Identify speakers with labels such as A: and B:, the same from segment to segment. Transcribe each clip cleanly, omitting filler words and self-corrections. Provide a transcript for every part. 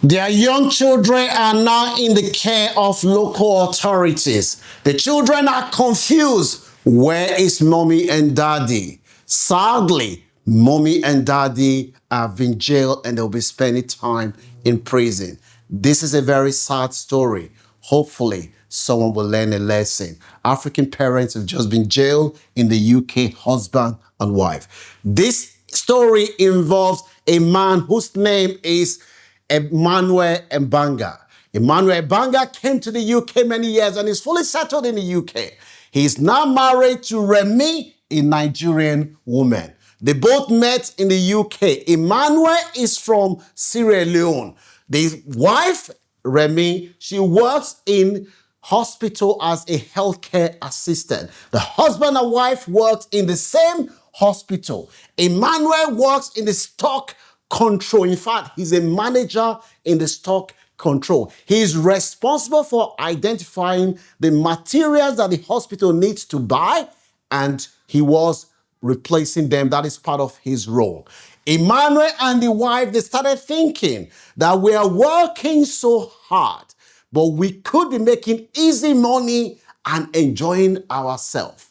A: Their young children are now in the care of local authorities. The children are confused. Where is mommy and daddy? Sadly, mommy and daddy have been jailed and they'll be spending time in prison. This is a very sad story. Hopefully, someone will learn a lesson. African parents have just been jailed in the UK, husband and wife. This story involves a man whose name is Emmanuel Mbanga. Emmanuel Mbanga came to the UK many years and is fully settled in the UK. He is now married to Remy, a Nigerian woman. They both met in the UK. Emmanuel is from Sierra Leone. The wife, Remy, she works in hospital as a healthcare assistant. The husband and wife works in the same hospital. Emmanuel works in the stock control. In fact, he's a manager in the stock control. He is responsible for identifying the materials that the hospital needs to buy, and he was replacing them. That is part of his role. Emmanuel and the wife, they started thinking that we are working so hard, but we could be making easy money and enjoying ourselves.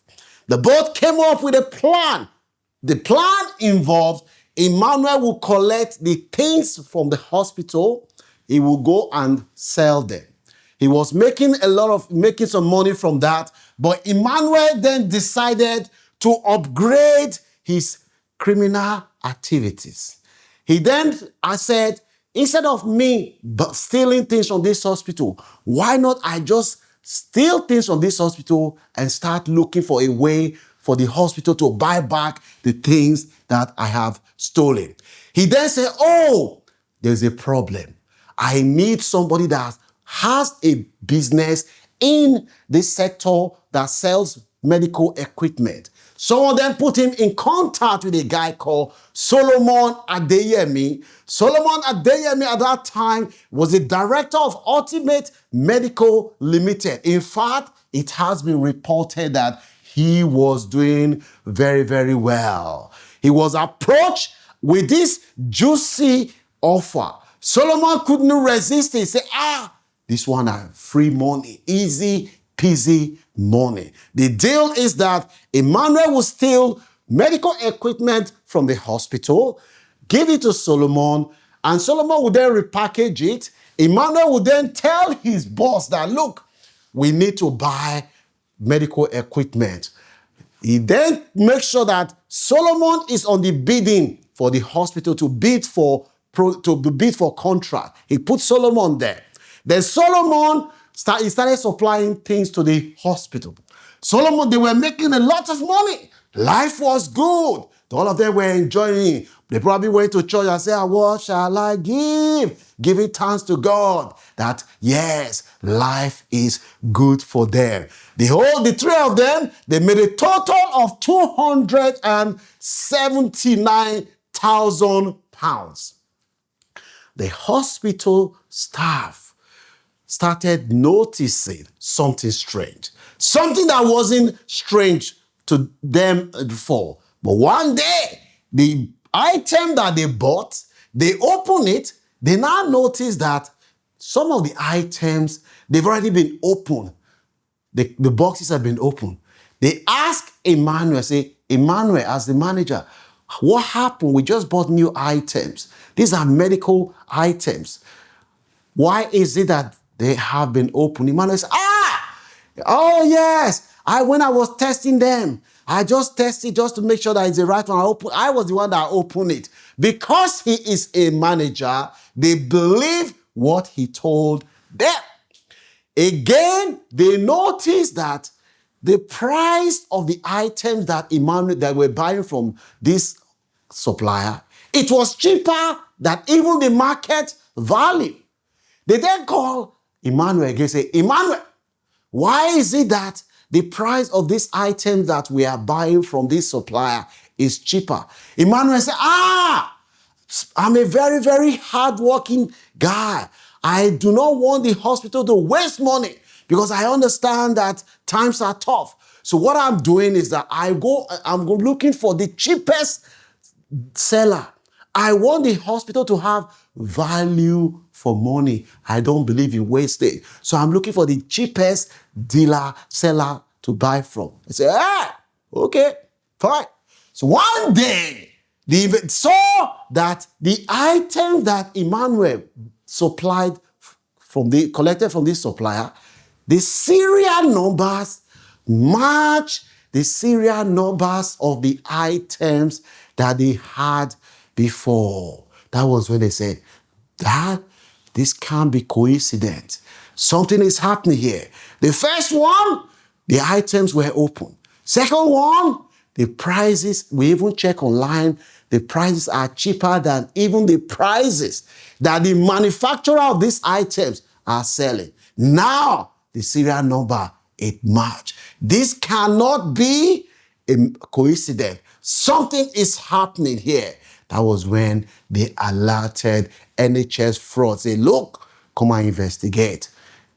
A: They both came up with a plan. The plan involved Emmanuel will collect the things from the hospital. He will go and sell them. He was making some money from that, but Emmanuel then decided to upgrade his criminal activities. He then, I said, instead of me stealing things from this hospital, why not I just steal things from this hospital and start looking for a way for the hospital to buy back the things that I have stolen. He then said, oh, there's a problem. I need somebody that has a business in this sector that sells medical equipment. Someone then put him in contact with a guy called Solomon Adeyemi. Solomon Adeyemi at that time was the director of Ultimate Medical Limited. In fact, it has been reported that he was doing very, very well. He was approached with this juicy offer. Solomon couldn't resist it. He said, this one are free money, easy peasy money. The deal is that Emmanuel will steal medical equipment from the hospital, give it to Solomon, and Solomon would then repackage it. Emmanuel would then tell his boss that, look, we need to buy medical equipment. He then makes sure that Solomon is on the bidding for the hospital to bid for contract. He put Solomon there. Then Solomon started supplying things to the hospital. Solomon, they were making a lot of money. Life was good. All of them were enjoying. They probably went to church and said, what shall I give? Giving thanks to God that, yes, life is good for them. The three of them, they made a total of £279,000. The hospital staff started noticing something strange. Something that wasn't strange to them before. But one day, the item that they bought, they open it, they now notice that some of the items, they've already been opened. The boxes have been opened. They ask Emmanuel, say, Emmanuel, as the manager, what happened? We just bought new items. These are medical items. Why is it that they have been opened? Emmanuel says, oh yes, when I was testing them, I just tested just to make sure that it's the right one. I was the one that opened it. Because he is a manager, they believe what he told them. Again, they noticed that the price of the items that that were buying from this supplier, it was cheaper than even the market value. They then call Emmanuel again and say, Emmanuel, why is it that the price of this item that we are buying from this supplier is cheaper? Emmanuel said, I'm a very, very hardworking guy. I do not want the hospital to waste money because I understand that times are tough. So what I'm doing is that I'm looking for the cheapest seller. I want the hospital to have value for money. I don't believe in wasting. So I'm looking for the cheapest seller to buy from. I say, okay, fine. So one day, they saw that the item that Emmanuel collected from this supplier, the serial numbers match the serial numbers of the items that they had before. That was when they said, this can't be coincidence. Something is happening here. The first one, the items were open. Second one, the prices, we even check online, the prices are cheaper than even the prices that the manufacturer of these items are selling. Now, the serial number, it matched. This cannot be a coincidence. Something is happening here. That was when they alerted NHS fraud. Say, look, come and investigate.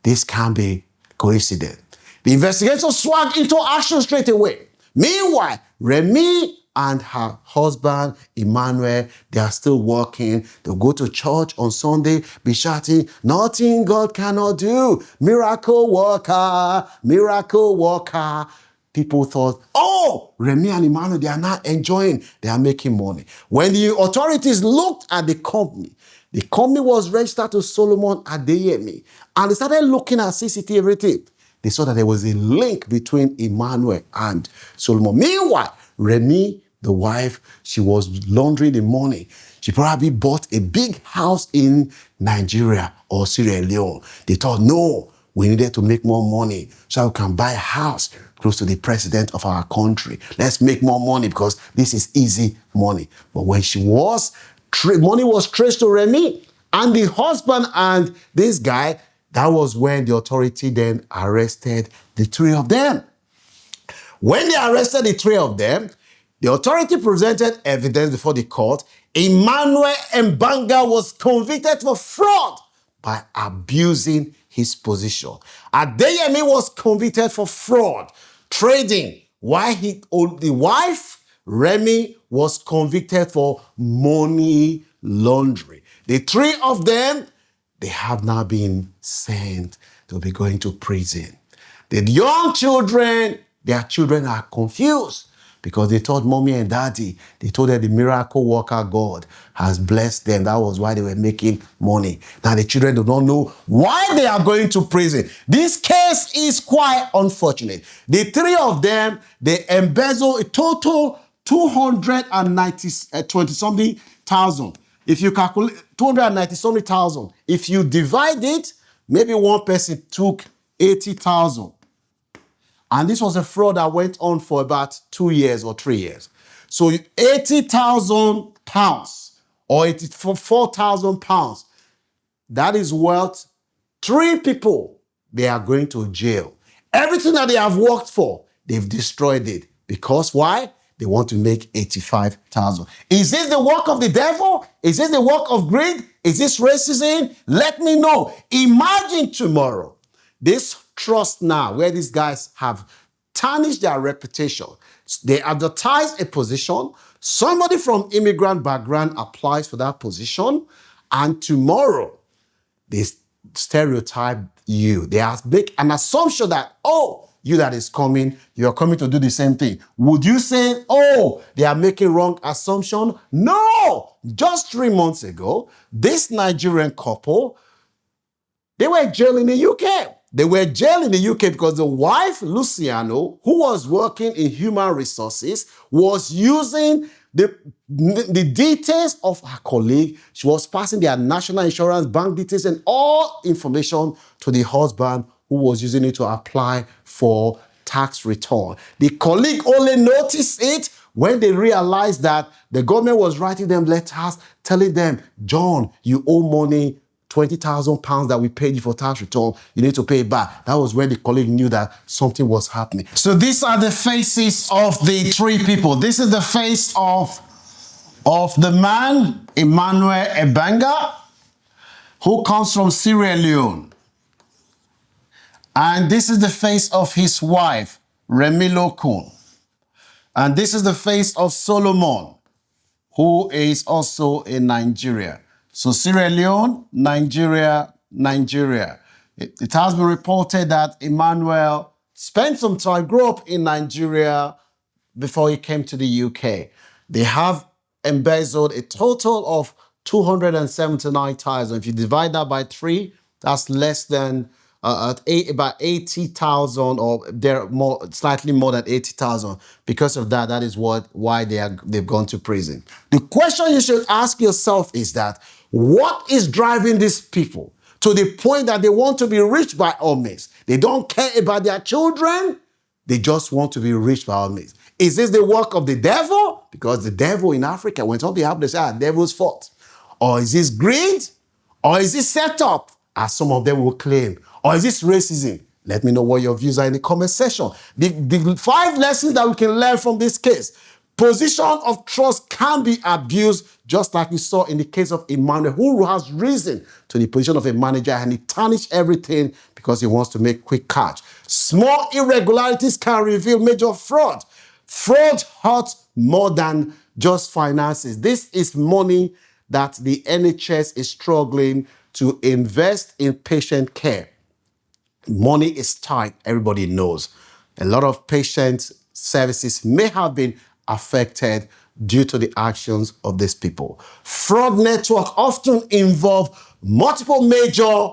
A: This can't be coincidence. The investigators swung into action straight away. Meanwhile, Remy and her husband, Emmanuel, they are still working. They'll go to church on Sunday, be shouting, nothing God cannot do. Miracle worker, miracle worker. People thought, oh, Remy and Emmanuel, they are not enjoying, they are making money. When the authorities looked at the company was registered to Solomon Adeyemi, and they started looking at CCTV everything. They saw that there was a link between Emmanuel and Solomon. Meanwhile, Remy, the wife, she was laundering the money. She probably bought a big house in Nigeria or Sierra Leone. They thought, no, we needed to make more money so we can buy a house close to the president of our country. Let's make more money because this is easy money. But when money was traced to Remy and the husband and this guy, that was when the authority then arrested the three of them. When they arrested the three of them, the authority presented evidence before the court. Emmanuel Mbanga was convicted for fraud by abusing his position. Adeyemi was convicted for fraud, trading, while the wife, Remy, was convicted for money laundering. The three of them, they have now been sent to be going to prison. The young children, their children are confused because they thought mommy and daddy, they told them the miracle worker God has blessed them. That was why they were making money. Now the children do not know why they are going to prison. This case is quite unfortunate. The three of them, they embezzle a total 220-something thousand. If you calculate 290-something thousand, if you divide it, maybe one person took 80,000. And this was a fraud that went on for about 2 years or 3 years. So 80,000 pounds or 84,000 pounds, that is worth 3 people. They are going to jail. Everything that they have worked for, they've destroyed it. Because why? They want to make 85,000. Is this the work of the devil? Is this the work of greed? Is this racism? Let me know. Imagine tomorrow, this trust now, where these guys have tarnished their reputation. They advertise a position. Somebody from immigrant background applies for that position. And tomorrow, they stereotype you. They make an assumption that, oh, you that is coming, you are coming to do the same thing. Would you say, oh, they are making wrong assumption? No! Just 3 months ago, this Nigerian couple, they were jailed in the UK. They were jailed in the UK because the wife, Luciano, who was working in human resources, was using the details of her colleague. She was passing their national insurance, bank details, and all information to the husband who was using it to apply for tax return. The colleague only noticed it when they realized that the government was writing them letters telling them, John, you owe money, 20,000 pounds that we paid you for tax return, you need to pay it back. That was when the colleague knew that something was happening. So these are the faces of the three people. This is the face of the man, Emmanuel Mbanga, who comes from Sierra Leone. And this is the face of his wife, Remy Lokun. And this is the face of Solomon, who is also in Nigeria. So Sierra Leone, Nigeria, Nigeria. It has been reported that Emmanuel spent some time, grew up in Nigeria before he came to the UK. They have embezzled a total of 279,000. If you divide that by 3, that's less than about 80,000, or they're slightly more than 80,000. Because of that, that is why they've gone to prison. The question you should ask yourself is that, what is driving these people to the point that they want to be rich by all means? They don't care about their children. They just want to be rich by all means. Is this the work of the devil? Because the devil in Africa, when something happens, they say, devil's fault. Or is this greed? Or is this set up, as some of them will claim? Or is this racism? Let me know what your views are in the comment section. The 5 lessons that we can learn from this case. Position of trust can be abused, just like we saw in the case of Emmanuel, who has risen to the position of a manager and he tarnished everything because he wants to make quick cash. Small irregularities can reveal major fraud. Fraud hurts more than just finances. This is money that the NHS is struggling to invest in patient care. Money is tight, everybody knows. A lot of patient services may have been affected due to the actions of these people. Fraud networks often involve multiple major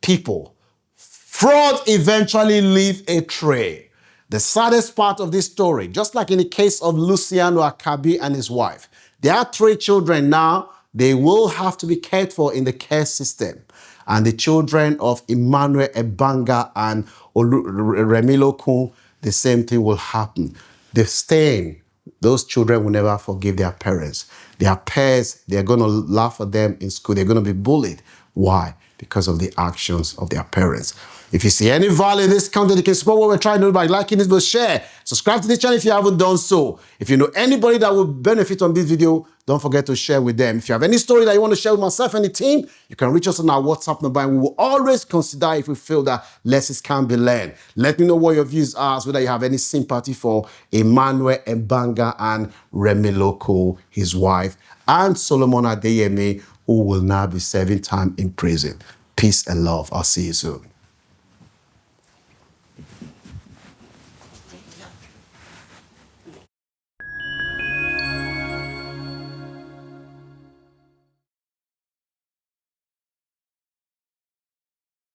A: people. Fraud eventually leaves a trail. The saddest part of this story, just like in the case of Luciano Akabi and his wife, there are 3 children now. They will have to be cared for in the care system. And the children of Emmanuel Ebanga and Remilo Kun, the same thing will happen. The stain, those children will never forgive their parents. Their peers, they're going to laugh at them in school. They're going to be bullied. Why? Because of the actions of their parents. If you see any value in this content, you can support what we're trying to do by liking this video, share, subscribe to this channel if you haven't done so. If you know anybody that will benefit from this video, don't forget to share with them. If you have any story that you want to share with myself and the team, you can reach us on our WhatsApp number, and we will always consider if we feel that lessons can be learned. Let me know what your views are, so that you have any sympathy for Emmanuel Mbanga and Remiloko, his wife, and Solomon Adeyemi, who will now be serving time in prison. Peace and love. I'll see you soon.